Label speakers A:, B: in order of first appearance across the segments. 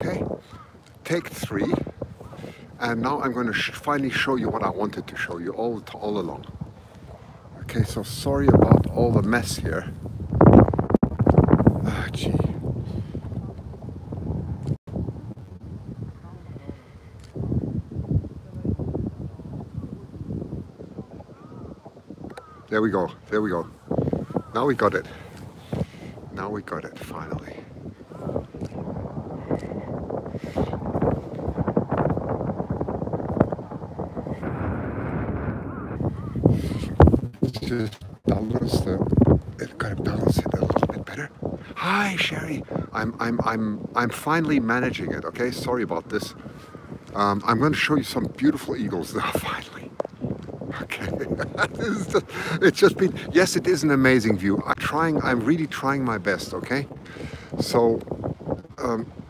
A: Okay, take 3. And now I'm going to finally show you what I wanted to show you all along. Okay, so sorry about all the mess here. Ah, gee. There we go, there we go. Now we got it. Now we got it, finally. Just balance it, gotta balance it a little bit better. Hi, Sherry. I'm finally managing it. Okay, sorry about this. I'm going to show you some beautiful eagles now. Finally. Okay. It's just been. Yes, it is an amazing view. I'm really trying my best. Okay. So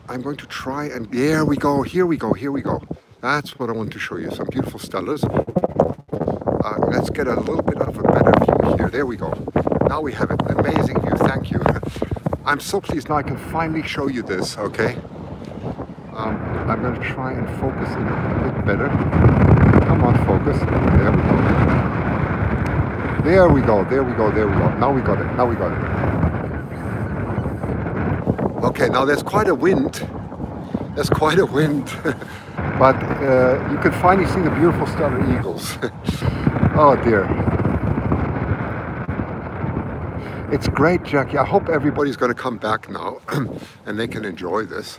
A: I'm going to try and there we go. Here we go. Here we go. That's what I want to show you. Some beautiful stellars. Let's get a little bit of a better view here. There we go. Now we have it. Amazing view. Thank you. I'm so pleased now I can finally show you this. Okay. I'm going to try and focus in a bit better. Come on, focus. There we go. There we go. There we go. There we go. Now we got it. Now we got it. Okay. Now there's quite a wind. There's quite a wind. But you can finally see the beautiful Steller eagles. Oh dear. It's great, Jackie. I hope everybody's going to come back now and they can enjoy this.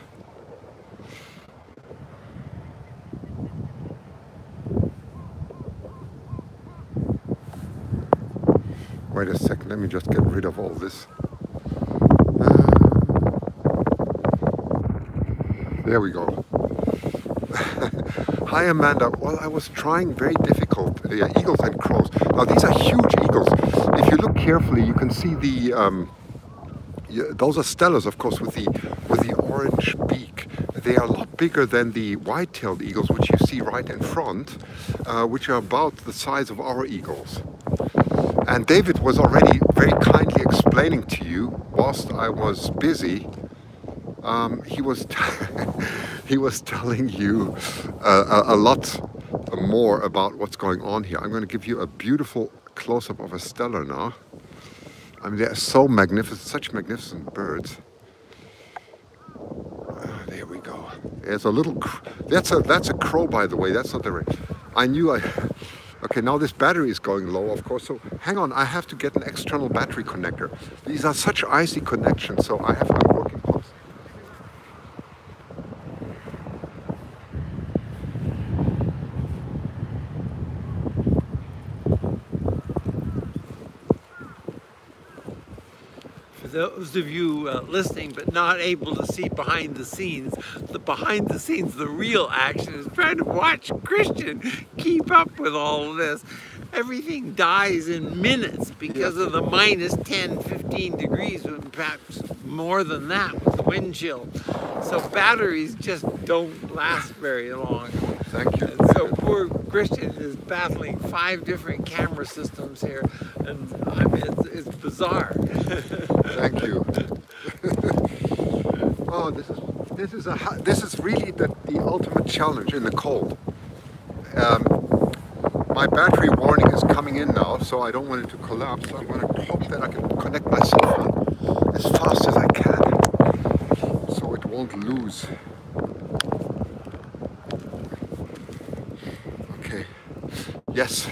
A: Wait a second, let me just get rid of all this. There we go. Hi Amanda. Well, I was trying very difficult. Eagles and crows. Now these are huge eagles. If you look carefully, you can see the those are Stellers, of course, with the orange beak. They are a lot bigger than the white-tailed eagles, which you see right in front, which are about the size of our eagles. And David was already very kindly explaining to you, whilst I was busy, he was he was telling you a lot more about what's going on here. I'm going to give you a beautiful close-up of a Steller now. I mean, they're so magnificent, such magnificent birds. There we go. There's a little. That's a crow, by the way. That's not the. I knew I. Okay, now this battery is going low, of course. So hang on, I have to get an external battery connector. These are such icy connections, so I'm working close.
B: For those of you listening but not able to see behind the scenes, the real action is trying to watch Christian keep up with all of this. Everything dies in minutes because of the minus 10, 15 degrees, and perhaps more than that with the wind chill. So batteries just don't last very long.
A: Thank you.
B: And so poor Christian is battling 5 different camera systems here, and I mean, it's bizarre.
A: Thank you. Oh, this is really the ultimate challenge in the cold. My battery warning is coming in now, so I don't want it to collapse. So I'm going to hope that I can connect my cell phone as fast as I can, so it won't lose. Okay. Yes.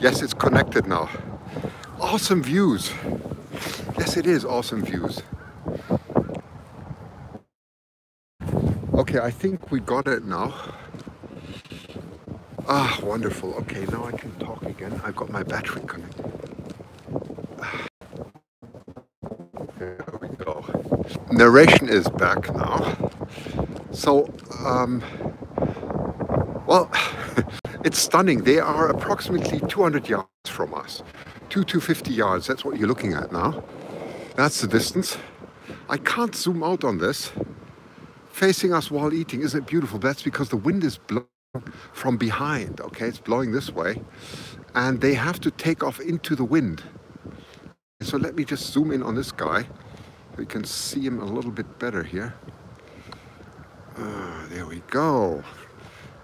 A: Yes, it's connected now. Awesome views. Yes, it is awesome views. Okay, I think we got it now. Ah, wonderful. Okay, now I can talk again. I've got my battery connected. There we go. Narration is back now. So, well, it's stunning. They are approximately 200 yards from us. 250 yards, that's what you're looking at now. That's the distance. I can't zoom out on this. Facing us while eating, isn't it beautiful? That's because the wind is blowing from behind, okay? It's blowing this way. And they have to take off into the wind. So let me just zoom in on this guy. We can see him a little bit better here. There we go.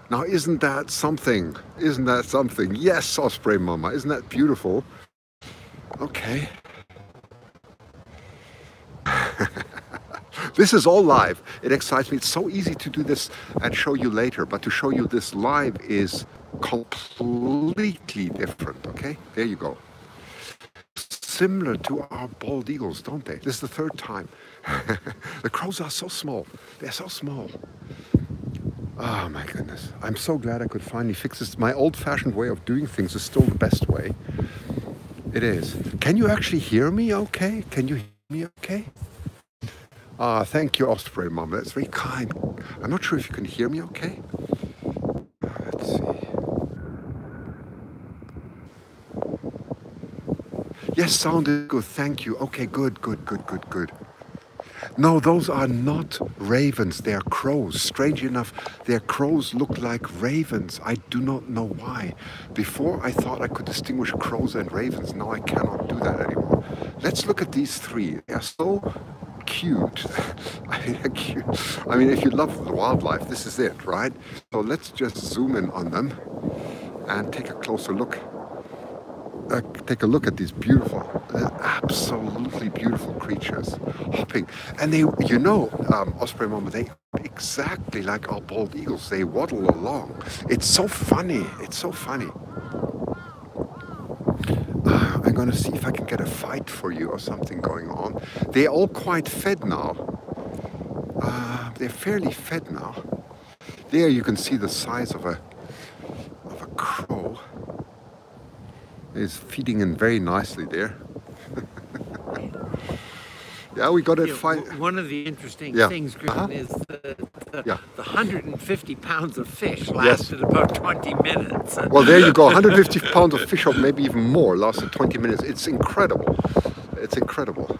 A: Now, isn't that something? Isn't that something? Yes, Osprey Mama, isn't that beautiful? Okay. This is all live. It excites me. It's so easy to do this and show you later, but to show you this live is completely different, okay? There you go. Similar to our bald eagles, don't they? This is the third time. The crows are so small. They're so small. Oh my goodness. I'm so glad I could finally fix this. My old-fashioned way of doing things is still the best way. It is. Can you actually hear me okay? Can you hear me okay? Thank you, Osprey Mom. That's very kind. I'm not sure if you can hear me okay. Let's see. Yes, sounded good. Thank you. Okay, good, good, good, good, good. No, those are not ravens. They are crows. Strange enough, their crows look like ravens. I do not know why. Before, I thought I could distinguish crows and ravens. Now I cannot do that anymore. Let's look at these three. They are so cute. I mean, if you love the wildlife, this is it, right? So let's just zoom in on them and take a closer look. Take a look at these beautiful, absolutely beautiful creatures hopping. And they, you know, Osprey Mama, they exactly like our bald eagles. They waddle along. It's so funny. It's so funny. I'm going to see if I can get a fight for you or something going on. They're all quite fed now. They're fairly fed now. There you can see the size of a crow. Is feeding in very nicely there. Yeah, we got it fine.
B: One of the interesting things, Christian, is the 150 pounds of fish lasted about 20 minutes.
A: Well, there you go. 150 pounds of fish, or maybe even more, lasted 20 minutes. It's incredible. It's incredible.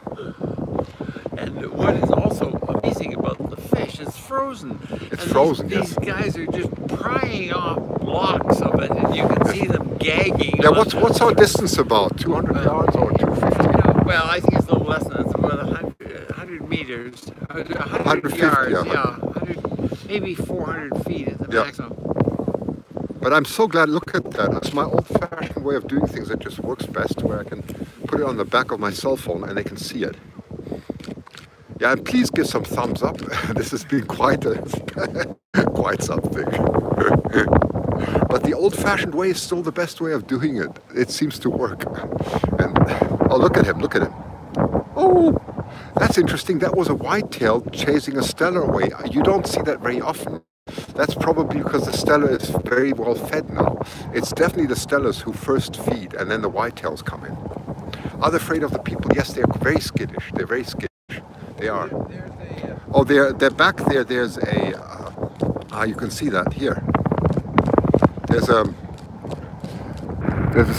B: And what is also amazing about the fish is frozen.
A: It's frozen,
B: These guys are just prying off blocks of it, and you can see them gagging.
A: Yeah, what's our distance about? 200 yards or 250?
B: Well, I think it's a little less than that. It's about 100 meters, 100 yards, yeah, 100, maybe 400 feet at the maximum.
A: But I'm so glad, look at that. That's my old-fashioned way of doing things. It just works best, where I can put it on the back of my cell phone and they can see it. Yeah, and please give some thumbs up. This has been quite something. But the old-fashioned way is still the best way of doing it. It seems to work. And oh, look at him, look at him. Oh, that's interesting. That was a whitetail chasing a Steller away. You don't see that very often. That's probably because the Steller is very well fed now. It's definitely the Stellers who first feed, and then the whitetails come in. Are they afraid of the people? Yes, they're very skittish. They're very skittish. They are. Oh, they're back there. There's a. You can see that here. There's a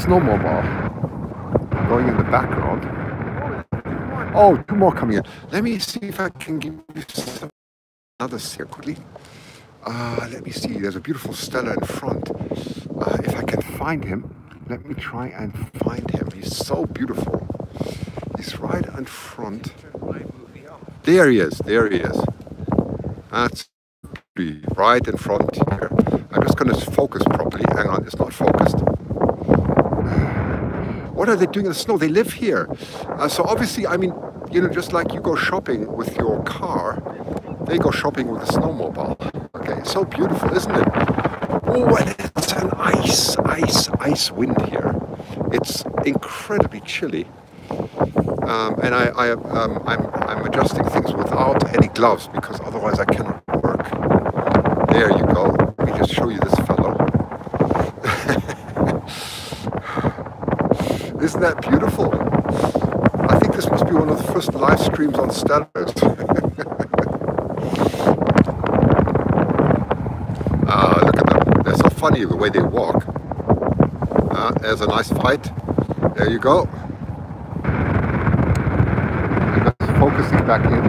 A: snowmobile going in the background. Oh, two more coming in. Let me see if I can give you another here quickly. Let me see. There's a beautiful Steller in front. If I can find him, let me try and find him. He's so beautiful. He's right in front. There he is. There he is. That's right in front here. I'm just going to focus properly. Hang on, it's not focused. What are they doing in the snow? They live here. So obviously, I mean, you know, just like you go shopping with your car, they go shopping with a snowmobile. Okay, so beautiful, isn't it? Oh, and it's an ice wind here. It's incredibly chilly. And I'm adjusting things without any gloves because otherwise I cannot work. There you go. Let me just show you this fellow. Isn't that beautiful? I think this must be one of the first live streams on Stellers. Look at them. They're so funny the way they walk. There's a nice fight. There you go. Focusing back in.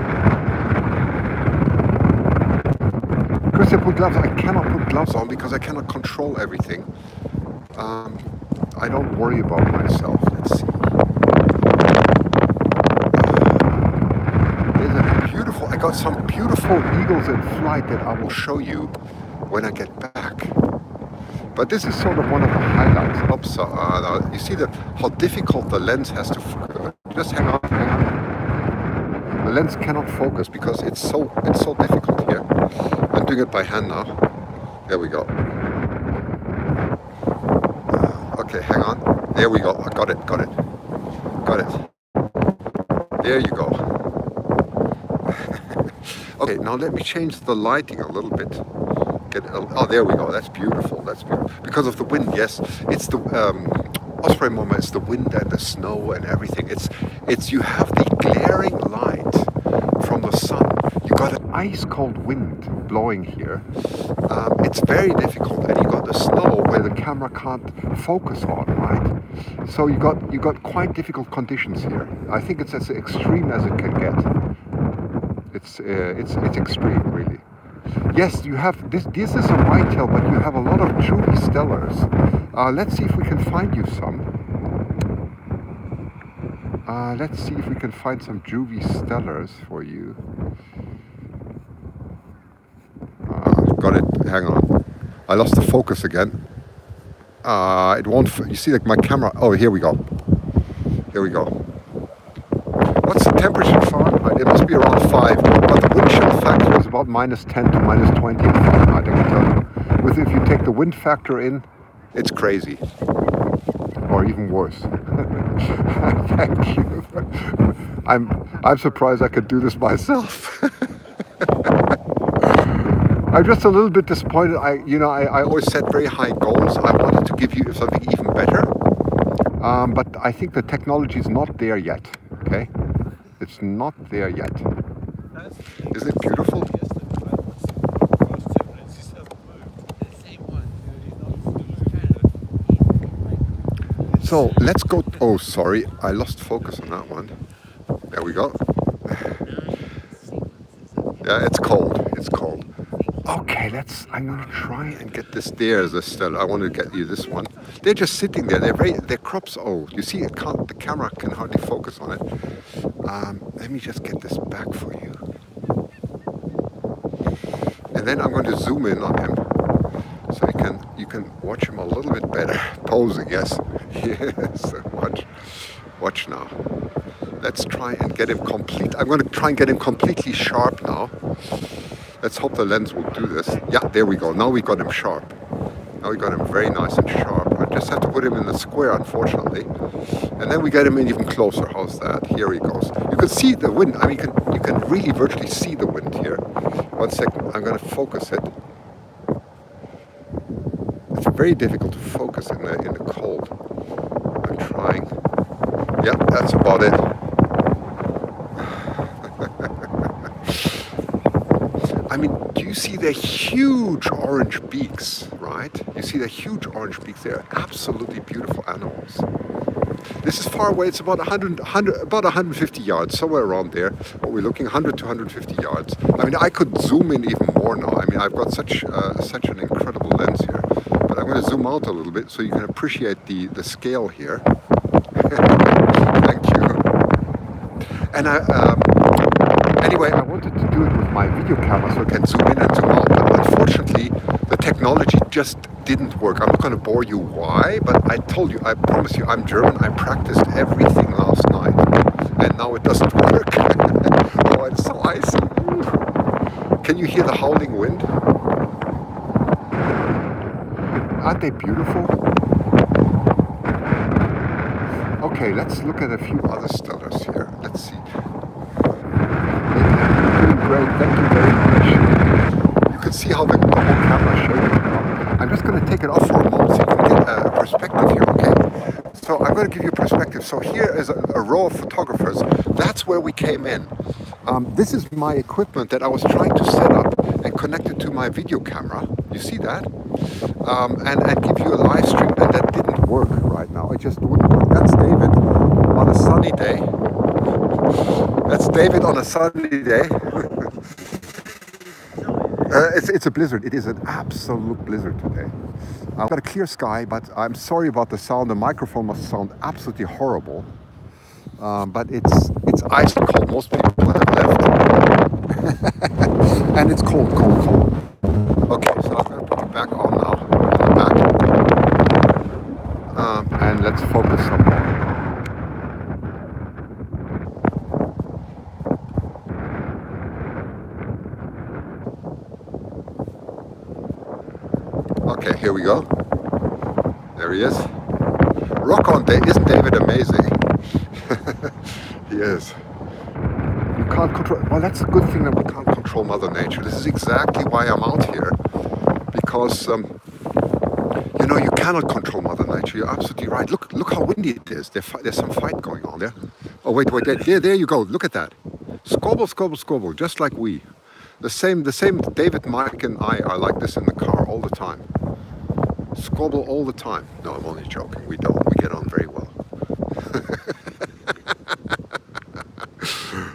A: Christian, put gloves on. I cannot put gloves on because I cannot control everything. I don't worry about myself. Let's see. There's a beautiful, I got some beautiful beautiful eagles in flight that I will show you when I get back. But this is sort of one of the highlights. Oops, you see how difficult the lens has to focus. Just hang on, hang on. The lens cannot focus because it's so difficult here. I'm doing it by hand now. There we go. Okay, hang on. There we go. I got it, got it. Got it. There you go. Okay, now let me change the lighting a little bit. Oh, there we go. That's beautiful. That's beautiful. Because of the wind, yes. It's the Osprey Mama. It's the wind and the snow and everything. It's you have the glaring light from the sun. You got an ice cold wind blowing here. It's very difficult, and you got the snow where the camera can't focus on, right? So you got quite difficult conditions here. I think it's as extreme as it can get. It's extreme, really. Yes, you have this. This is a whitetail, but you have a lot of juvie stellars. Let's see if we can find you some. Let's see if we can find some juvie stellars for you. Got it. Hang on. I lost the focus again. It won't. You see, like my camera. Oh, here we go. Here we go. What's the temperature in Fahrenheit? It must be around 5, but the wind chill factor is about -10 to -20 in Fahrenheit, I can tell you. If you take the wind factor in, it's crazy. Or even worse. Thank you. I'm surprised I could do this myself. I'm just a little bit disappointed. I always set very high goals. I wanted to give you something even better. But I think the technology is not there yet. Okay? It's not there yet. Isn't it beautiful? So let's go. Oh, sorry, I lost focus on that one. There we go. Yeah, it's cold. It's cold. Okay, I'm gonna try and get this. There's a Steller. I want to get you this one. They're just sitting there. Their crops. Oh, you see, the camera can hardly focus on it. Let me just get this back for you, and then I'm going to zoom in on him, so you can watch him a little bit better. Posing, yes, yes. Watch now. Let's try and get him complete. I'm going to try and get him completely sharp now. Let's hope the lens will do this. Yeah, there we go. Now we got him sharp. Now we got him very nice and sharp. I just have to put him in the square, unfortunately. And then we get him in even closer. How's that? Here he goes. You can see the wind. I mean, you can really virtually see the wind here. 1 second. I'm going to focus it. It's very difficult to focus in the cold. I'm trying. Yeah, that's about it. I mean, do you see the huge orange beaks, right? You see the huge orange beaks. They're absolutely beautiful animals. This is far away. It's about 150 yards, somewhere around there. What we're looking, 100 to 150 yards. I mean, I could zoom in even more now. I mean, I've got such an incredible lens here. But I'm going to zoom out a little bit so you can appreciate the scale here. Thank you. And anyway, I wanted to do it with my video camera so I can zoom in and zoom out, but unfortunately the technology just didn't work. I'm not going to bore you why, but I told you, I promise you, I'm German. I practiced everything last night and now it doesn't work. Oh, it's so icy. Can you hear the howling wind? Aren't they beautiful? Okay, let's look at a few other Stellers here. Let's see. Great, thank you very much. You can see how the whole camera shaded now. I'm just going to take it off for a moment so you can get a perspective here, okay? So I'm going to give you a perspective. So here is a row of photographers. That's where we came in. This is my equipment that I was trying to set up and connect it to my video camera. You see that? And give you a live stream, and that didn't work right now. It just wouldn't work. That's David on a sunny day. That's David on a sunny day. It's a blizzard. It is an absolute blizzard today. I've got a clear sky, but I'm sorry about the sound. The microphone must sound absolutely horrible. But it's ice cold. Most people have left. And it's cold, cold, cold. Okay, so I'm going to put you back on now. Back. And let's focus some more. Okay, here we go. There he is. Rock on, isn't David amazing? He is. You can't control, well, that's a good thing that we can't control Mother Nature. This is exactly why I'm out here. Because, you know, you cannot control Mother Nature. You're absolutely right. Look how windy it is. There's some fight going on there. Oh, wait, there you go. Look at that. Squabble, squabble, squabble, just like we. The same David, Mike and I are like this in the car all the time. Squabble all the time. No, I'm only joking. We don't. We get on very well.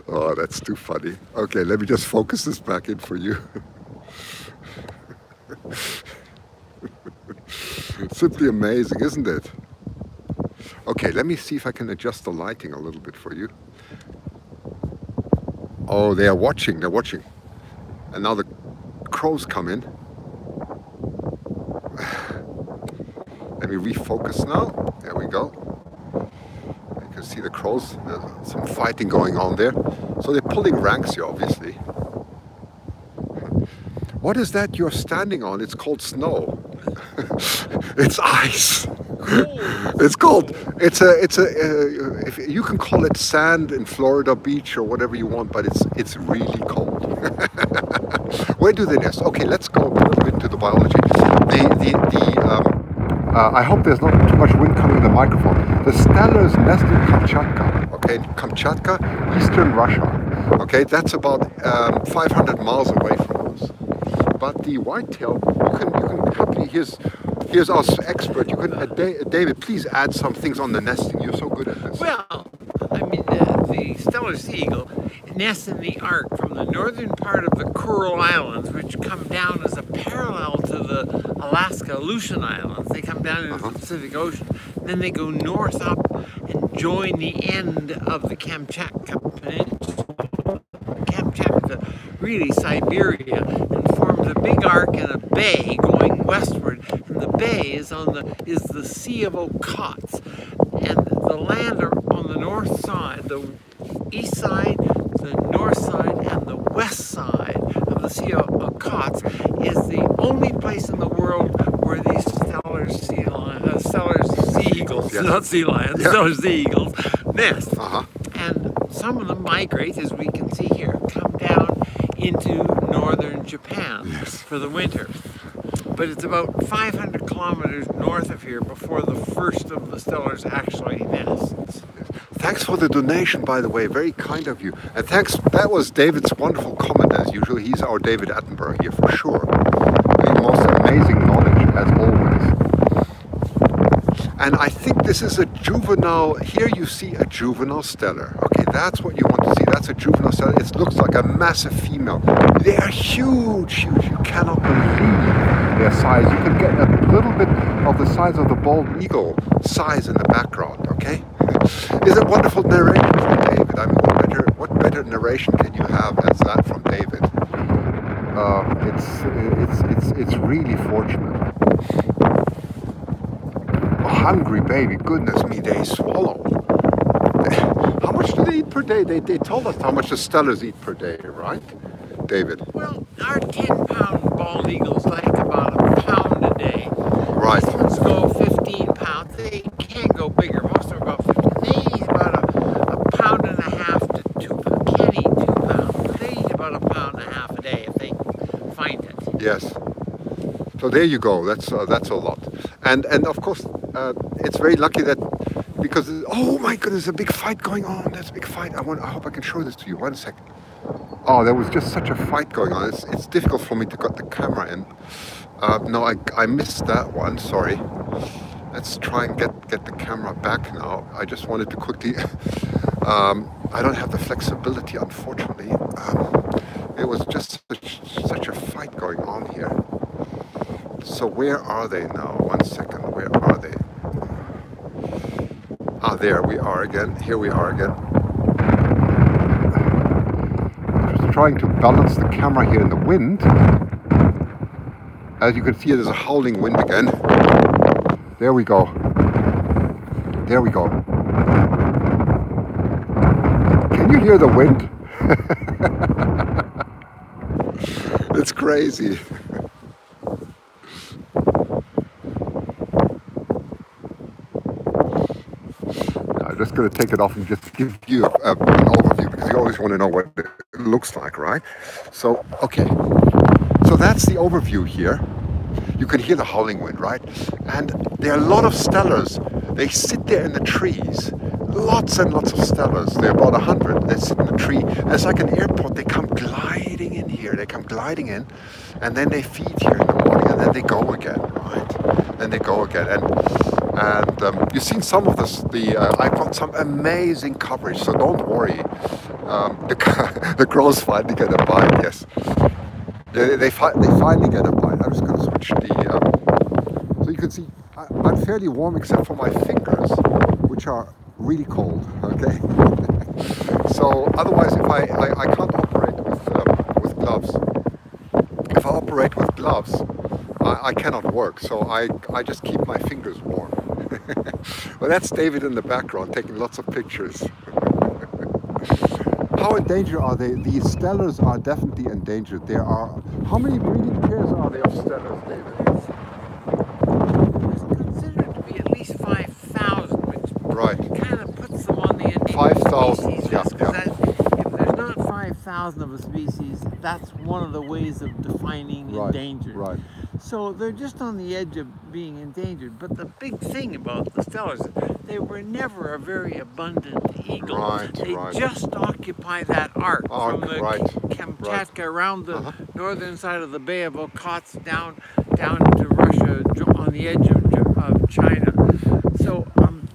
A: Oh, that's too funny. Okay, let me just focus this back in for you. Simply amazing, isn't it? Okay, let me see if I can adjust the lighting a little bit for you. Oh, they are watching. They're watching. And now the crows come in. Let me refocus now. There we go. You can see the crows. There's some fighting going on there. So they're pulling ranks here, obviously. What is that you're standing on? It's called snow. It's ice. It's cold. If you can call it sand in Florida Beach or whatever you want, but it's really cold. Where do they nest? Okay, let's go a little bit to the biology. I hope there's not too much wind coming in the microphone. The Stellers nest in Kamchatka. Okay, Kamchatka, eastern Russia. Okay, that's about 500 miles away from us. But the whitetail, you can happily, here's our expert. You can, David, please add some things on the nesting. You're so good at this.
B: Well, I mean, the Steller sea eagle nests in the arc from the northern part of the Kuril Islands, which come down as a parallel to the Alaska Aleutian Islands. They come down into the Pacific Ocean. Then they go north up and join the end of the Kamchatka Peninsula, Kamchatka, really Siberia, and forms a big arc and a bay going westward. And the bay is the Sea of Okhotsk, and the land on the north side, the east side, the north side, and the west side of the Sea of Okhotsk is the only place in the world where these Steller sea eagles,
A: yes.
B: not sea lions,
A: yeah.
B: Steller sea eagles nest.
A: Uh-huh.
B: And some of them migrate, as we can see here, come down into northern Japan
A: Yes.
B: for the winter. But it's about 500 kilometers north of here before the first of the Stellers actually nests.
A: Thanks for the donation, by the way, very kind of you. And thanks, that was David's wonderful comment as usual. He's our David Attenborough here for sure. The most amazing knowledge as always. And I think this is a juvenile, here you see a juvenile Steller. Okay, that's what you want to see. That's a juvenile Steller. It looks like a massive female. They are huge, huge. You cannot believe their size. You can get a little bit of the size of the bald eagle size in the background, okay? Is it wonderful narration from David? I mean, what better narration can you have as that from David? It's really fortunate. A hungry baby, goodness me, they swallow. How much do they eat per day? They told us how much the Stellers eat per day, right, David?
B: Well, our 10-pound bald eagles like about a pound a day.
A: Right.
B: These ones go 15 pounds. They can go bigger. Most of them are about 15. They eat about a pound and a half to 2 pounds. Can eat 2 pounds. But they eat about a pound and a half a day if they find it.
A: Yes. So there you go. That's a lot. And of course, it's very lucky that because oh my goodness, there's a big fight going on. There's a big fight. I hope I can show this to you. 1 second. Oh, there was just such a fight going on. It's difficult for me to get the camera in. No, I missed that one. Sorry. Let's try and get the camera back now. I just wanted to quickly. I don't have the flexibility, unfortunately. It was just such a fight going on here. So where are they now? 1 second. Where are they? Ah, there we are again. Here we are again. Just trying to balance the camera here in the wind. As you can see, there's a howling wind again. There we go. There we go. Can you hear the wind? It's crazy. I'm just going to take it off and just give you an overview, because you always want to know what it looks like, right? So, okay. So that's the overview here. You can hear the howling wind, right? And there are a lot of Stellers. They sit there in the trees. Lots and lots of Stellers. There are about 100. They sit in the tree. And it's like an airport. They come gliding in here. They come gliding in, and then they feed here in the morning, and then they go again, right? Then they go again. And you've seen some of this. I've got some amazing coverage, so don't worry. The crows finally get a bite. Yes, they finally get a bite. I'm just going to switch the. So you can see I'm fairly warm except for my fingers, which are really cold. Okay. So otherwise, if I can't operate with gloves. If I operate with gloves, I cannot work. So I just keep my fingers warm. Well, that's David in the background taking lots of pictures. How endangered are they? The Stellers are definitely endangered. There are, how many breeding pairs are there of Stellers, David?
B: It's considered to be at least 5,000, which
A: right.
B: kind of puts them on the endangered
A: 5,000,
B: species
A: yeah,
B: list, 'cause if there's not 5,000 of a species, that's one of the ways of defining
A: Right,
B: endangered.
A: right.
B: So they're just on the edge of being endangered. But the big thing about the Stellers is they were never a very abundant eagle.
A: Right,
B: they
A: right.
B: just occupy that arc from the
A: right,
B: Kamchatka around the northern side of the Bay of Okhotsk down to Russia on the edge of China. So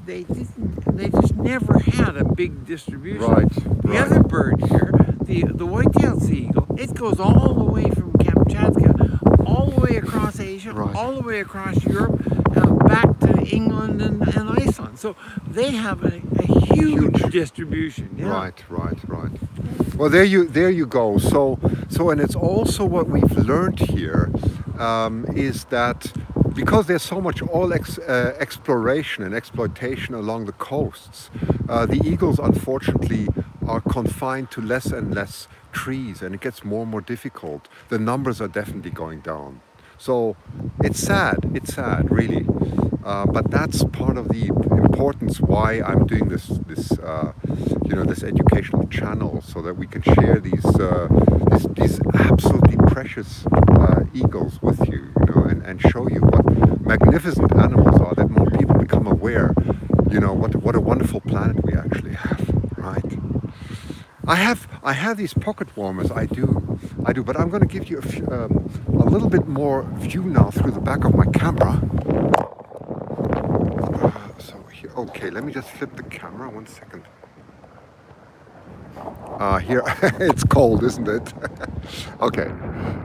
B: they just never had a big distribution.
A: Right,
B: The other bird here, the white-tailed sea eagle, it goes all the way from Kamchatka, all the way across Asia,
A: Right.
B: all the way across Europe, back to England and Iceland. So they have a huge distribution. Yeah.
A: Right. Well, there you go. So and it's also what we've learned here is that because there's so much oil exploration and exploitation along the coasts, the eagles unfortunately are confined to less and less trees, and it gets more and more difficult. The numbers are definitely going down. So it's sad, really. But that's part of the importance why I'm doing this educational channel, so that we can share these absolutely precious eagles with you, and show you what magnificent animals are, that more people become aware, what a wonderful planet we actually have, right? I have these pocket warmers. I do. But I'm going to give you a little bit more view now through the back of my camera. So here, okay, let me just flip the camera 1 second. Here, it's cold, isn't it? Okay.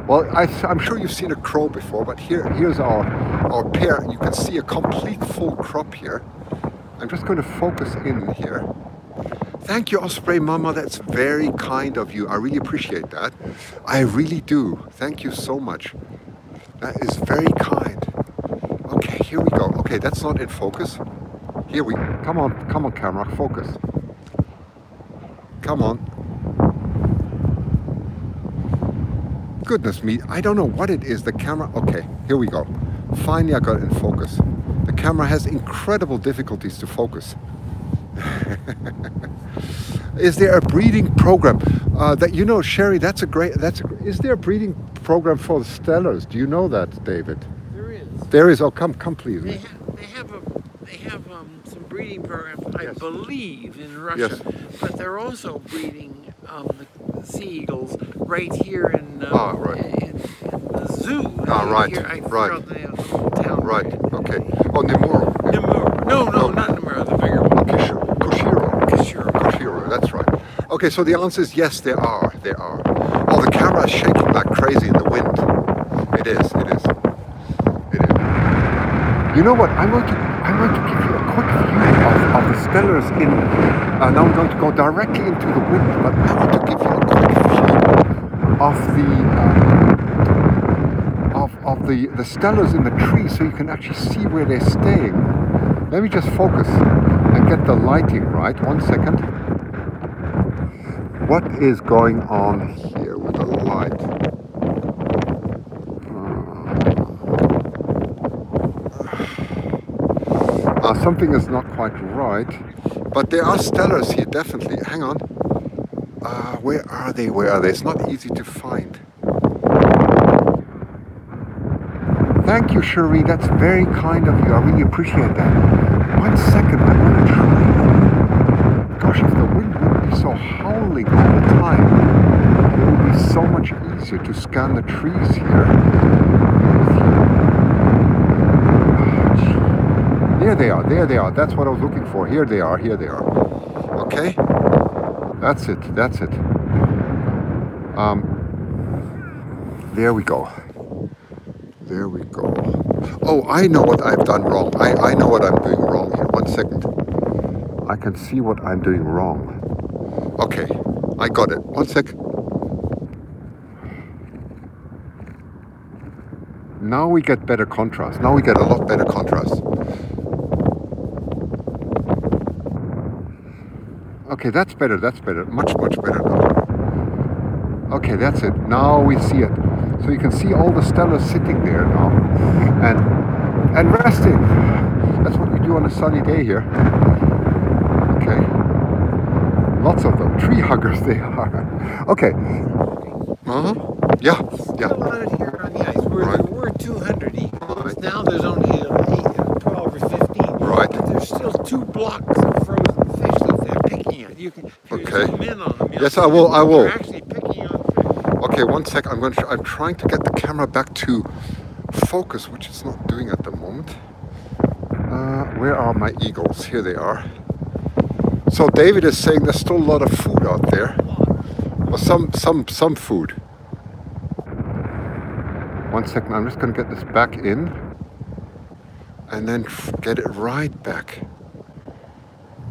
A: Well, I'm sure you've seen a crow before, but here's our pair. You can see a complete full crop here. I'm just going to focus in here. Thank you, Osprey Mama. That's very kind of you. I really appreciate that. I really do. Thank you so much. That is very kind. Okay, here we go. Okay, that's not in focus. Come on, camera, focus. Come on. Goodness me, I don't know what it is. The camera, okay, here we go. Finally, I got it in focus. The camera has incredible difficulties to focus. Is there a breeding program that Sherry? Is there a breeding program for the Stellers? Do you know that, David?
B: There is.
A: There is. Oh, come, please.
B: They have some breeding programs, I believe, in Russia,
A: Yes.
B: but they're also breeding the sea eagles right here in the zoo.
A: Right.
B: Here, I forgot the name of the little town.
A: Right. Okay. Oh, Nemuro.
B: Nemuro. No, not Nemuro. The bigger one.
A: Koshiro. That's right. Okay, so the answer is yes, there are. Oh, the camera is shaking like crazy in the wind. It is. You know what? I'm going to give you a quick view of the Stellers in. Now I'm going to go directly into the wind, but I want to give you a quick view of the stellars in the tree, so you can actually see where they're staying. Let me just focus and get the lighting right. 1 second. What is going on here with the light? Something is not quite right, but there are stellars here, definitely. Hang on. Where are they? Where are they? It's not easy to find. Thank you, Cherie. That's very kind of you. I really appreciate that. 1 second. I'm going to try. Gosh, if the wind wouldn't be so howling all the time, it would be so much easier to scan the trees here. There they are, there they are. That's what I was looking for. Here they are, here they are. Okay? That's it, that's it. There we go. There we go. Oh, I know what I've done wrong. I know what I'm doing wrong here. 1 second. I can see what I'm doing wrong. Okay, I got it. 1 sec. Now we get better contrast. Now we get a lot better contrast. Okay, that's better, much better now. Okay, that's it, now we see it. So you can see all the stellars sitting there now, and resting. That's what we do on a sunny day here. Okay, lots of them, tree huggers they are. Okay, yeah.
B: Still out here on the ice, where
A: Right.
B: there were 200 eagles,
A: Right.
B: now there's only 12 or 15.
A: Right.
B: But there's still 2 blocks of frozen fish that they're picking at. You can
A: Okay.
B: zoom in on them.
A: Yes, I will.
B: They're actually picking on fish.
A: Okay, 1 sec. I'm trying to get the camera back to focus, which it's not doing at the moment. Where are my eagles? Here they are. So David is saying there's still a lot of food out there. Or some food. 1 second. I'm just going to get this back in, and then get it right back.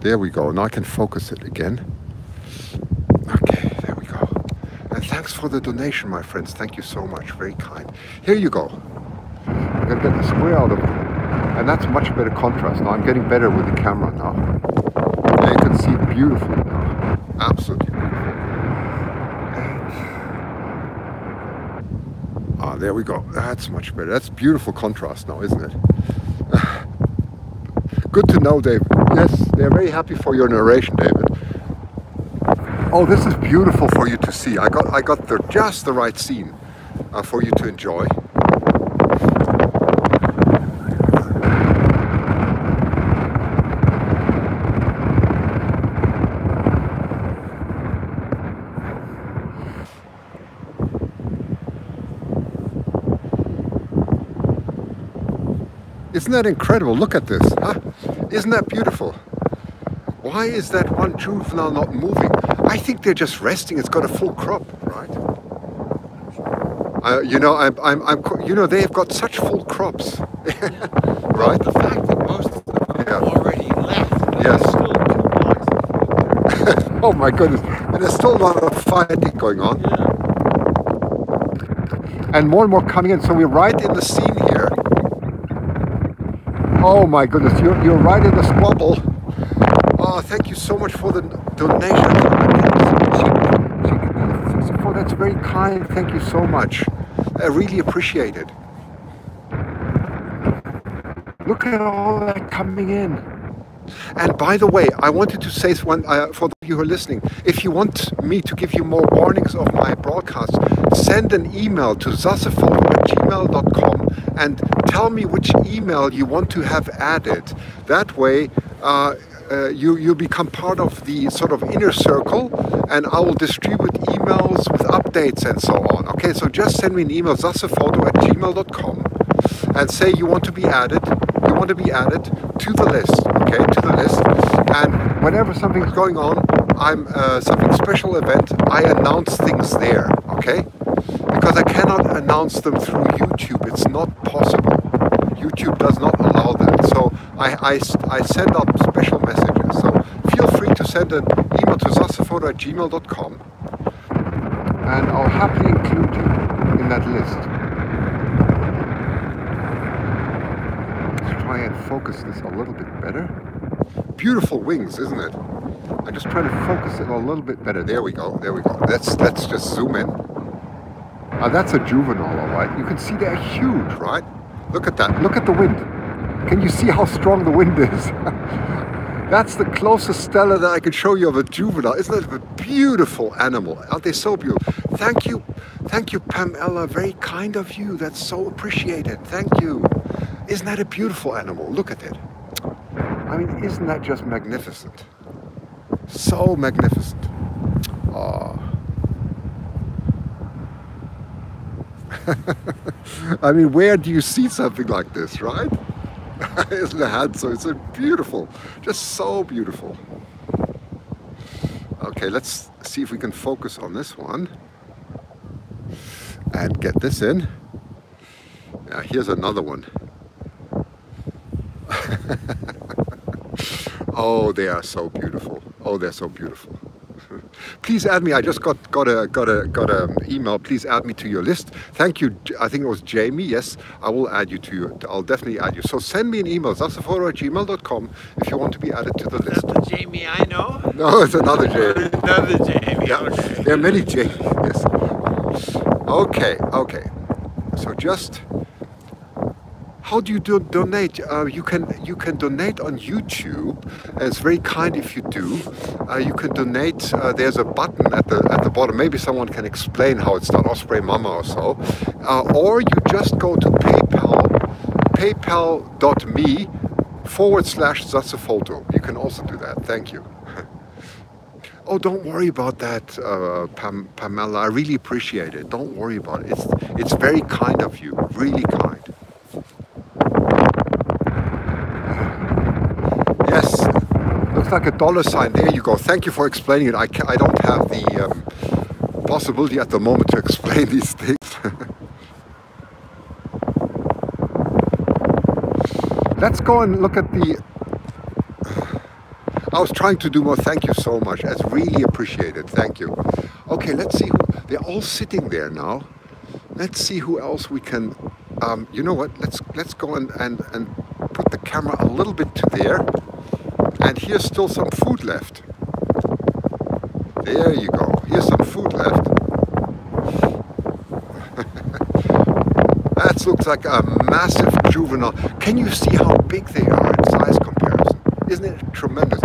A: There we go. Now I can focus it again. Okay, there we go. And thanks for the donation, my friends. Thank you so much. Very kind. Here you go. I'm going to get the square out of it. And that's much better contrast now. I'm getting better with the camera now. Yeah, you can see it beautifully now. Absolutely beautiful. And there we go. That's much better. That's beautiful contrast now, isn't it? Good to know, David. Yes, they're very happy for your narration, David. Oh, this is beautiful for you to see. I got just the right scene for you to enjoy. Isn't that incredible? Look at this, huh? Isn't that beautiful? Why is that one juvenile not moving? I think they're just resting. It's got a full crop, right? You know, they've got such full crops, right?
B: The fact that most of them have already left.
A: Yes.
B: Still 2 blocks.
A: Oh my goodness! And there's still a lot of fighting going on.
B: Yeah.
A: And more coming in. So we're right in the scene here. Oh my goodness, you're right in the squabble. Oh, thank you so much for the donation. Oh, that's very kind. Thank you so much. I really appreciate it. Look at all that coming in. And by the way, I wanted to say for those of you who are listening, if you want me to give you more warnings of my broadcasts, send an email to zassefoto@gmail.com and tell me which email you want to have added. That way, you become part of the sort of inner circle, and I will distribute emails with updates and so on. Okay, so just send me an email, zassefoto@gmail.com, and say you want to be added. You want to be added to the list, okay, to the list. And whenever something's going on, something special event, I announce things there, okay? Because I cannot announce them through YouTube. It's not possible. YouTube does not allow that. So I send out special messages. So feel free to send an email to zassefoto@gmail.com, and I'll happily that list. Let's try and focus this a little bit better. Beautiful wings, isn't it? I'm just trying to focus it a little bit better. There we go, there we go. Let's just zoom in. That's a juvenile, all right. You can see they're huge, right? Look at that, look at the wind. Can you see how strong the wind is? That's the closest Steller that I could show you of a juvenile. Isn't that a beautiful animal? Aren't they so beautiful? Thank you, Pamela. Very kind of you. That's so appreciated. Thank you. Isn't that a beautiful animal? Look at it. I mean, isn't that just magnificent? So magnificent. Oh. I mean, where do you see something like this, right? Isn't it handsome? It's beautiful, just so beautiful. Okay, let's see if we can focus on this one and get this in. Yeah, here's another one. Oh, they are so beautiful. Oh, they're so beautiful. Please add me. I just got an email. Please add me to your list. Thank you. I think it was Jamie. Yes, I will add you to your. I'll definitely add you. So send me an email, zasaphoto@gmail.com, if you want to be added to the list.
B: That's the Jamie I know?
A: No, it's another Jamie.
B: Another Jamie.
A: Yeah,
B: Okay.
A: there are many Jamies. Yes. Okay. Okay. So just. How do you donate? You can donate on YouTube. It's very kind if you do. You can donate. There's a button at the bottom. Maybe someone can explain how it's done. Osprey Mama or so. Or you just go to paypal.me/zasaphoto. You can also do that. Thank you. Oh, don't worry about that, Pamela. I really appreciate it. Don't worry about it. It's very kind of you. Really kind. Yes, looks like a $sign. There you go. Thank you for explaining it. I don't have the possibility at the moment to explain these things. Let's go and look at the... I was trying to do more. Thank you so much. That's really appreciated. Thank you. Okay, let's see. They're all sitting there now. Let's see who else we can... you know what? Let's go and put the camera a little bit to there. And here's still some food left. There you go. Here's some food left. That looks like a massive juvenile. Can you see how big they are in size comparison? Isn't it tremendous?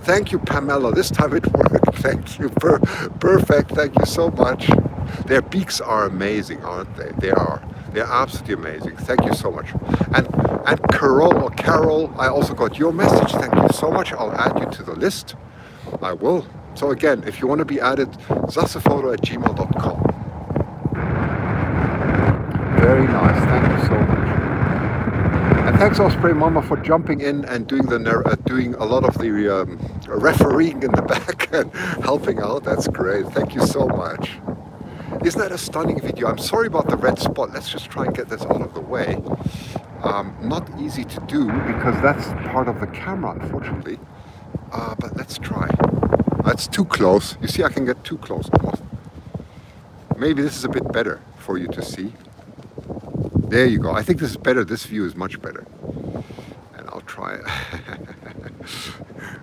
A: Thank you, Pamela. This time it worked. Thank you. Perfect. Thank you so much. Their beaks are amazing, aren't they? They are. They're absolutely amazing. Thank you so much. And Carol, I also got your message. Thank you so much. I'll add you to the list. I will. So again, if you want to be added, zasaphoto@gmail.com. Very nice. Thank you so much. And thanks, Osprey Mama, for jumping in and doing a lot of the refereeing in the back and helping out. That's great. Thank you so much. Isn't that a stunning video? I'm sorry about the red spot. Let's just try and get this out of the way. Not easy to do because that's part of the camera, unfortunately. But let's try. That's too close. You see, I can get too close almost. Maybe this is a bit better for you to see. There you go. I think this is better. This view is much better. And I'll try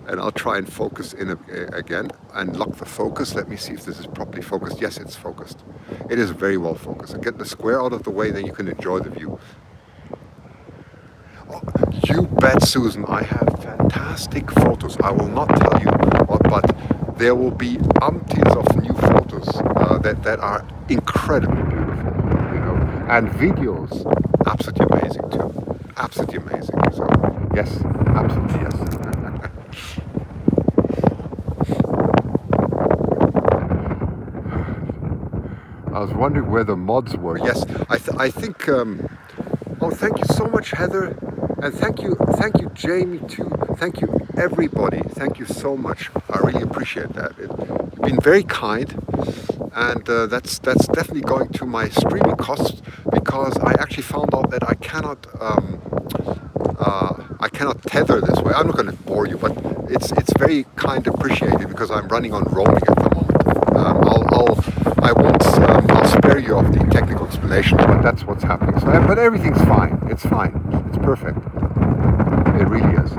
A: and I'll try and focus in again and lock the focus. Let me see if this is properly focused. Yes, it's focused. It is very well focused. And get the square out of the way, then you can enjoy the view. Oh, you bet, Susan. I have fantastic photos. I will not tell you what, but there will be umpteens of new photos that are incredibly beautiful, you know, and videos absolutely amazing too. Absolutely amazing. So yes, absolutely yes. I was wondering where the mods were. Yes, I think. Oh, thank you so much, Heather, and thank you, Jamie too. Thank you, everybody. Thank you so much. I really appreciate that. You've been very kind, and that's definitely going to my streaming costs because I actually found out that I cannot tether this way. I'm not going to bore you, but it's very kind appreciated because I'm running on roaming at the moment. I won't. I'll spare you of the technical explanation, but that's what's happening. So, but everything's fine. It's fine. It's perfect. It really is.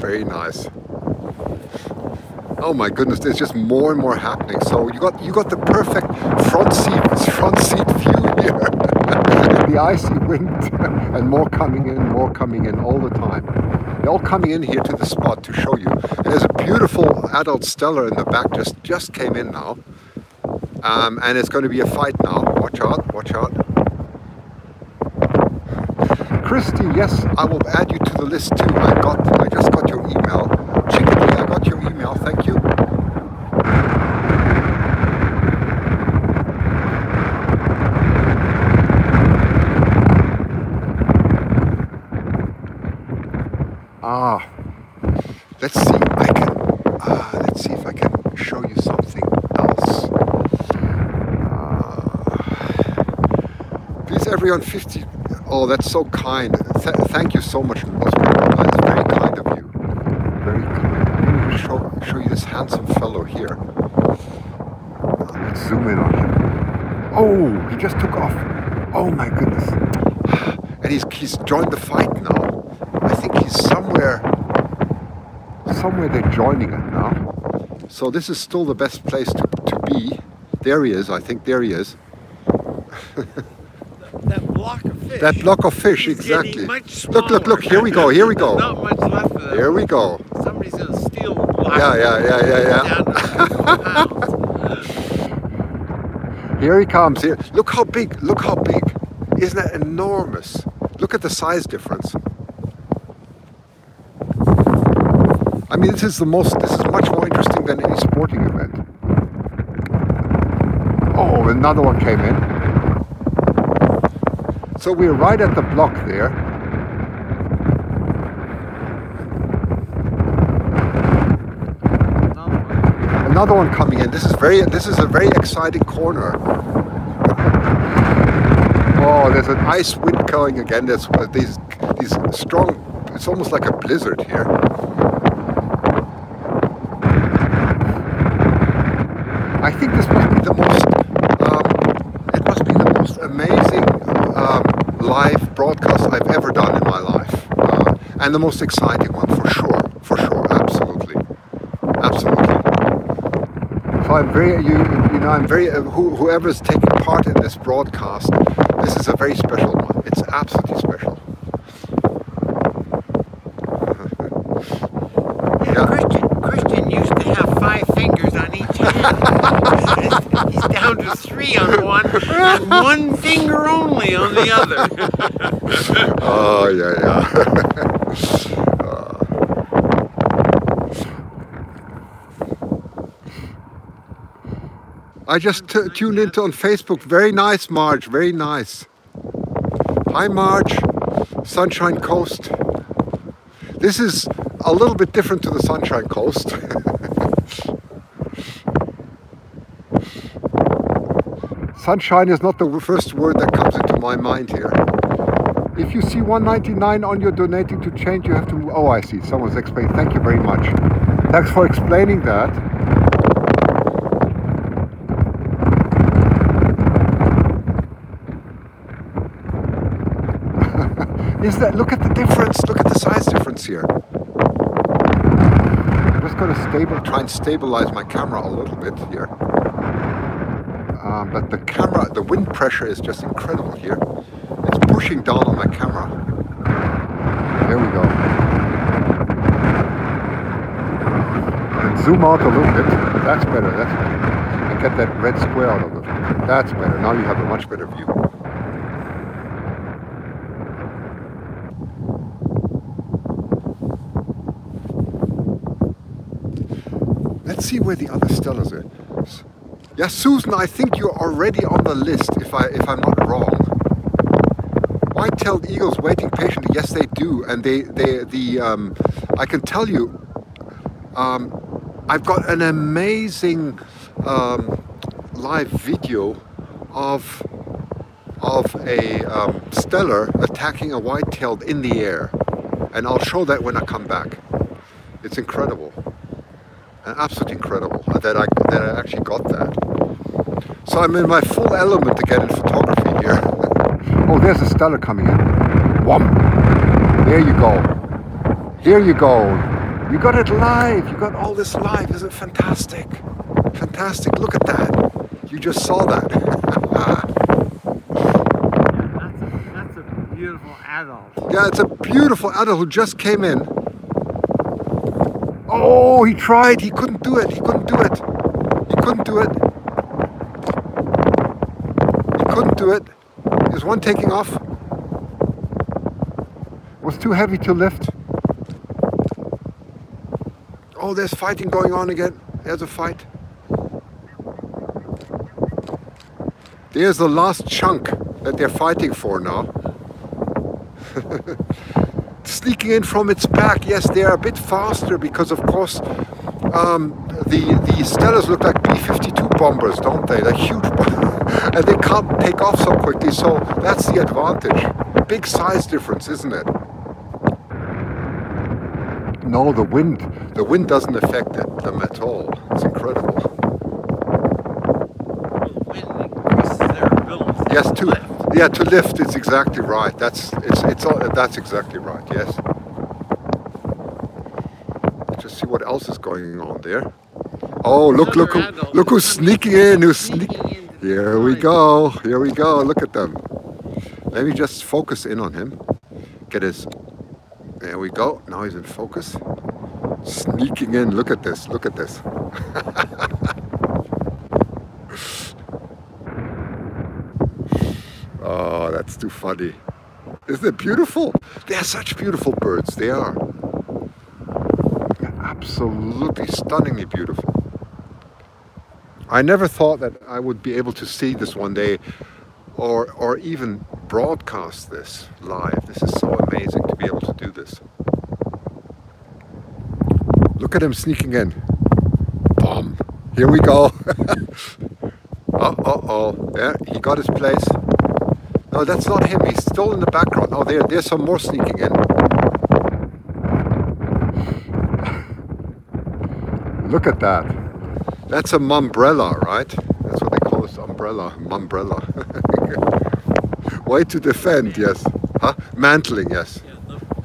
A: Very nice. Oh my goodness, there's just more and more happening. So you got the perfect front seat view here. The icy wind and more coming in all the time. They're all coming in here to the spot to show you. And there's a beautiful adult Steller in the back, just came in now. And it's going to be a fight now. Watch out, watch out. Christy, yes, I will add you to the list too. I just got your email. Chickadee, I got your email, thank you. Let's see if I can show you something else. Please everyone 50. Oh, that's so kind. Thank you so much. That's very kind of you. Very kind. I'm going to show you this handsome fellow here. Let's zoom in on him. Oh, he just took off. Oh my goodness. And he's joined the fight now. I think he's somewhere they're joining it now. So this is still the best place to be. There he is, I think. There he is.
B: That block of fish.
A: That block of fish,
B: He's
A: exactly.
B: Much
A: Look, here we go.
B: There's not much left of that.
A: Here we go.
B: Somebody's gonna steal the block.
A: Yeah.
B: Down to a couple pounds.
A: Here he comes. Here. Look how big. Isn't that enormous? Look at the size difference. I mean, this is much more interesting than any sporting event. Oh, another one came in. So we're right at the block there. Another one coming in. This is a very exciting corner. Oh, there's an ice wind going again. There's these strong. It's almost like a blizzard here. I think this must be the most. It must be the most amazing live broadcast I've ever done in my life, and the most exciting one for sure, absolutely. So I'm very, I'm very. Whoever's taking part in this broadcast, this is a very special one. It's absolutely special.
B: Christian used to have 5 fingers on each hand. He's down to 3 on one and 1 finger only on the other.
A: Oh, yeah. I just tuned into on Facebook. Very nice, Marge. Very nice. Hi, Marge. Sunshine Coast. This is a little bit different to the Sunshine Coast. Sunshine is not the first word that comes into my mind here. If you see 199 on your donating to change, you have to... Oh, I see. Someone's explaining. Thank you very much. Thanks for explaining that. Look at the difference. Look at the size difference here. I'm just going to try and stabilize my camera a little bit here. But the wind pressure is just incredible here. It's pushing down on my camera. There we go. And zoom out a little bit. That's better. And get that red square out of it. That's better. Now you have a much better view. Let's see where the other Stellers are. Yeah, Susan, I think you're already on the list, if I'm not wrong. White-tailed eagles waiting patiently. Yes, they do, and I can tell you, I've got an amazing live video of of a Steller attacking a white-tailed in the air. And I'll show that when I come back. It's incredible. Absolutely incredible that I actually got that. So I'm in my full element again in photography here. Oh, there's a Steller coming in. Wham! There you go. Here you go. You got it live. You got all this live. Isn't it fantastic? Fantastic. Look at that. You just saw that.
B: That's a beautiful adult.
A: Yeah, it's a beautiful adult who just came in. Oh, he tried. He couldn't do it. He couldn't do it. He couldn't do it. He couldn't do it. There's one taking off. It was too heavy to lift. Oh, there's fighting going on again. There's a fight. There's the last chunk that they're fighting for now. Sneaking in from its back. Yes, they're a bit faster because, of course, the Stellars look like B-52 bombers, don't they? They're huge and they can't take off so quickly, so that's the advantage. Big size difference, isn't it? No, the wind doesn't affect them at all. It's incredible.
B: The wind increases their ability
A: Yes,
B: to lift.
A: yeah, to lift. It's exactly right. That's exactly right. Yes. Just see what else is going on there. Oh, look who's sneaking in. Here we go. Here we go. Look at them. Let me just focus in on him. Get his. There we go. Now he's in focus. Sneaking in. Look at this. Look at this. Oh, that's too funny. Isn't it beautiful? They are such beautiful birds. They are. They're absolutely stunningly beautiful. I never thought that I would be able to see this one day or even broadcast this live. This is so amazing to be able to do this. Look at him sneaking in. Boom. Here we go. Uh-oh. Yeah, he got his place. No, that's not him. He's still in the background. Oh, there's some more sneaking in. Look at that. That's a mumbrella, right? That's what they call this umbrella. Mumbrella. Way to defend, yes. Huh? Mantling, yes.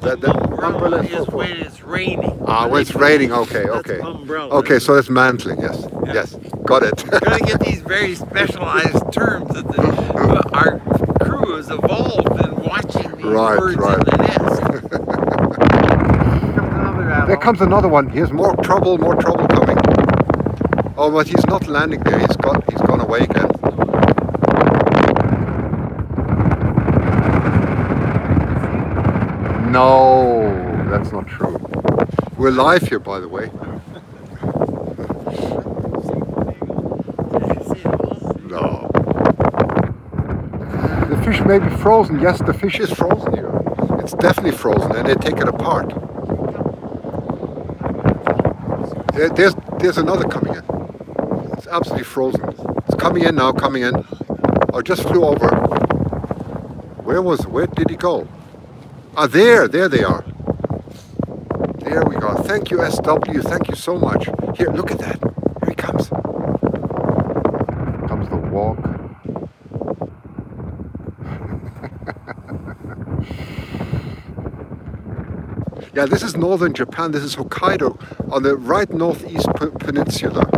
B: Yeah, the umbrella is when it's raining.
A: Ah, when it's raining. Okay.
B: That's umbrella.
A: Okay, so that's mantling. Yes.
B: Yeah.
A: Yes. Got it.
B: You're going to get these very specialized terms that our crew has evolved in watching these birds in the nest.
A: There comes another one. Here's more trouble coming. Oh, but he's not landing there. He's gone away again. No, that's not true. We're live here, by the way. No. The fish may be frozen. Yes, the fish is frozen here. It's definitely frozen, and they take it apart. There's another coming in. It's absolutely frozen. It's coming in now, coming in. Oh, just flew over. Where did he go? Ah, there they are. There we go. Thank you, SW. Thank you so much. Here, look at that. Here he comes. Comes the walk. Yeah, this is northern Japan. This is Hokkaido on the right northeast peninsula.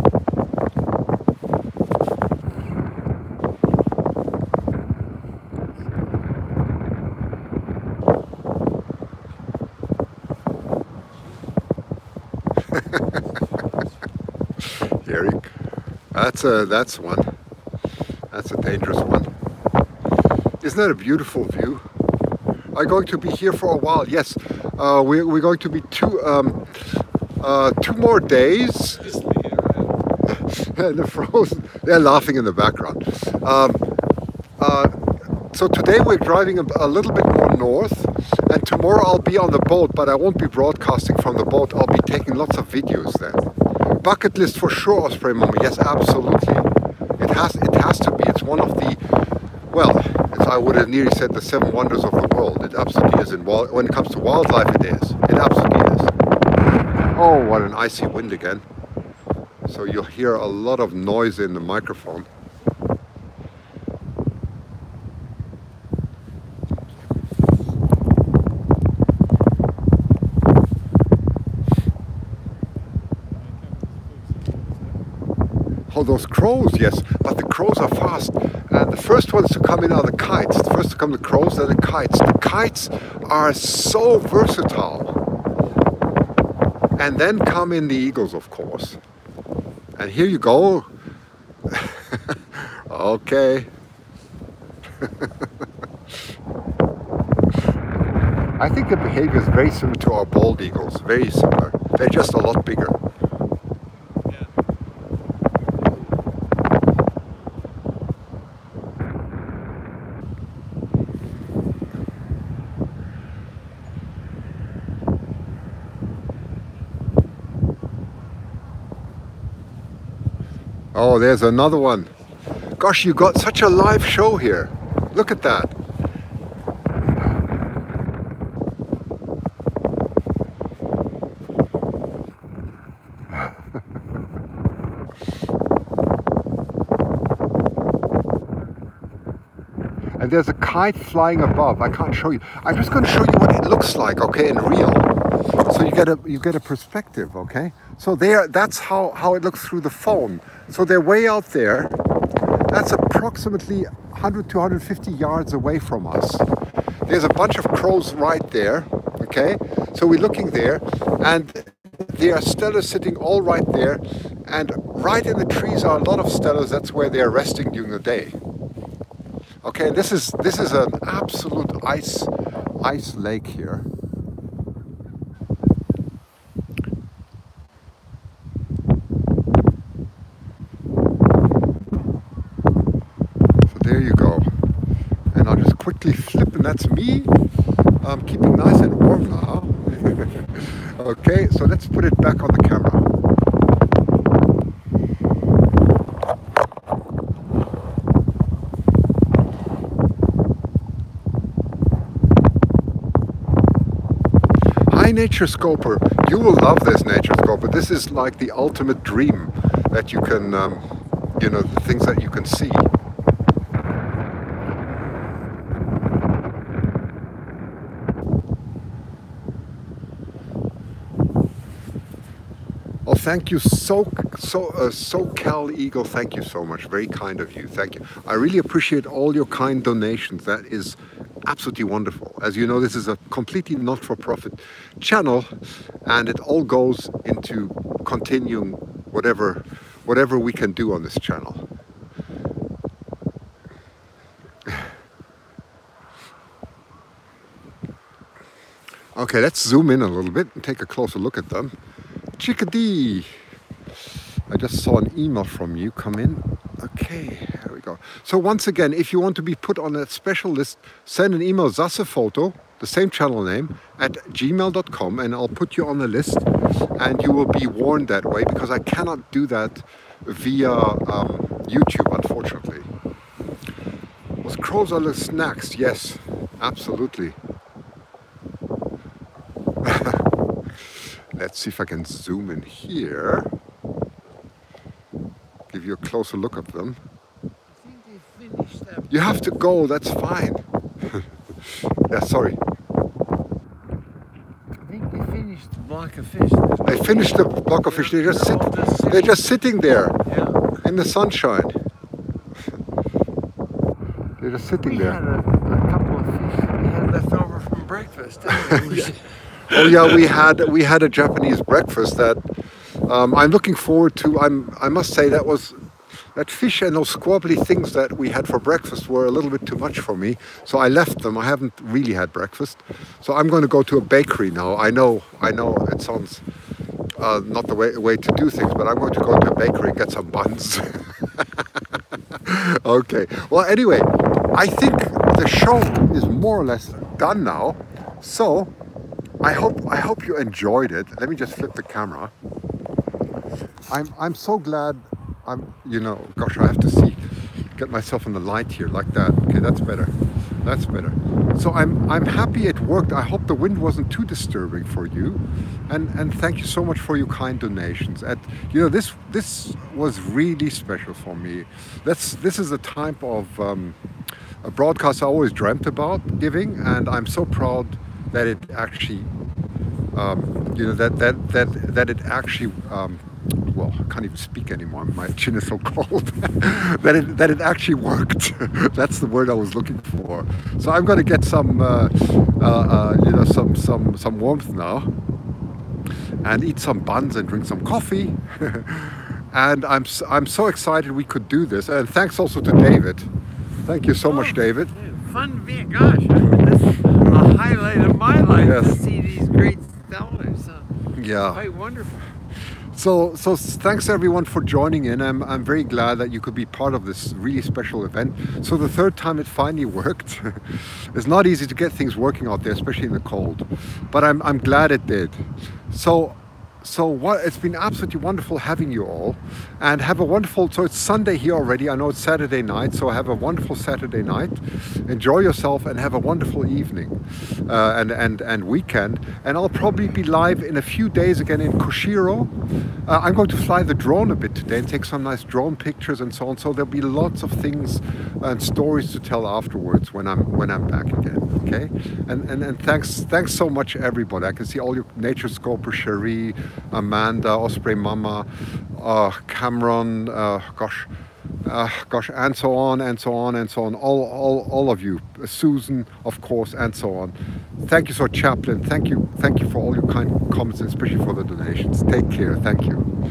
A: That's one. That's a dangerous one. Isn't that a beautiful view? I'm going to be here for a while. Yes, we're going to be two more days. They're frozen. They're laughing in the background. So today we're driving a little bit more north, and tomorrow I'll be on the boat, but I won't be broadcasting from the boat. I'll be taking lots of videos then. Bucket list for sure, Osprey Mummy. Yes, absolutely. It has to be. It's one of the, well, I would have nearly said the 7 wonders of the world. It absolutely is. When it comes to wildlife, it is. It absolutely is. Oh, what an icy wind again. So you'll hear a lot of noise in the microphone. Oh, those crows, yes, but the crows are fast. And the first ones to come in are the kites. The first to come the crows, then the kites. The kites are so versatile. And then come in the eagles, of course. And here you go. Okay. I think the behavior is very similar to our bald eagles. Very similar. They're just a lot bigger. Oh, there's another one. Gosh, you got such a live show here. Look at that. And there's a kite flying above. I can't show you. I'm just going to show you what it looks like, okay, in real. So you get a perspective, okay? So that's how it looks through the phone. So they're way out there. That's approximately 100 to 150 yards away from us. There's a bunch of crows right there, okay? So we're looking there, and there are stellars sitting all right there, and right in the trees are a lot of stellars. That's where they're resting during the day. Okay, this is an absolute ice lake here. So there you go. And I'll just quickly flip, and that's me. I'm keeping nice and warm now. Okay, so let's put it back on the camera. Hi Nature Scoper, you will love this Nature Scoper. This is like the ultimate dream that you can, you know, the things that you can see. Oh, thank you, SoCal Eagle, thank you so much. Very kind of you, thank you. I really appreciate all your kind donations. That is absolutely wonderful. As you know, this is a completely not-for-profit channel, and it all goes into continuing whatever we can do on this channel. Okay, let's zoom in a little bit and take a closer look at them. Chickadee! I just saw an email from you come in. Okay, there we go. So once again, if you want to be put on a special list, send an email, Zassefoto, the same channel name, at gmail.com, and I'll put you on the list, and you will be warned that way, because I cannot do that via YouTube, unfortunately. Was crows are the snacks? Yes, absolutely. Let's see if I can zoom in here. Give you a closer look at them.
B: I think they finished that.
A: You have to go, that's fine. Yeah, sorry.
B: I think they finished the block of fish.
A: They finished the block of fish. They're just sitting there,
B: yeah,
A: in the sunshine. They're just sitting there.
B: We had a couple of fish we had left over from breakfast.
A: Yeah. Oh yeah, we had a Japanese breakfast that I'm looking forward to. I must say that fish and those squabbly things that we had for breakfast were a little bit too much for me, so I left them. I haven't really had breakfast, so I'm going to go to a bakery now. I know it sounds not the way to do things, but I'm going to go to a bakery and get some buns. Okay. Well, anyway, I think the show is more or less done now. So I hope you enjoyed it. Let me just flip the camera. I'm so glad. You know, gosh, I have to get myself in the light here like that. Okay, that's better. That's better. So I'm happy it worked. I hope the wind wasn't too disturbing for you, and thank you so much for your kind donations. And you know this was really special for me. This is a type of a broadcast I always dreamt about giving, and I'm so proud that it actually you know that it actually well, I can't even speak anymore. My chin is so cold. that it actually worked. That's the word I was looking for. So I'm going to get some you know some warmth now, and eat some buns and drink some coffee. And I'm so excited we could do this. And thanks also to David. Thank you so much, David.
B: Fun to be, gosh, this is a highlight of my life to
A: Yes.
B: see these great Stellers.
A: Yeah.
B: Quite wonderful.
A: So thanks everyone for joining in. I'm very glad that you could be part of this really special event. So the third time it finally worked. It's not easy to get things working out there, especially in the cold, but I'm glad it did. So what, it's been absolutely wonderful having you all, and have a wonderful, so it's Sunday here already. I know it's Saturday night, so have a wonderful Saturday night. Enjoy yourself and have a wonderful evening and weekend. And I'll probably be live in a few days again in Koshiro. I'm going to fly the drone a bit today and take some nice drone pictures and so on. So there'll be lots of things and stories to tell afterwards when I'm back again. Okay, and thanks so much everybody. I can see all your Nature Scoper, Cherie, Amanda, Osprey Mama, Cameron, gosh, and so on and so on and so on. All of you, Susan, of course, and so on. Thank you, so Chaplain. Thank you for all your kind comments, especially for the donations. Take care. Thank you.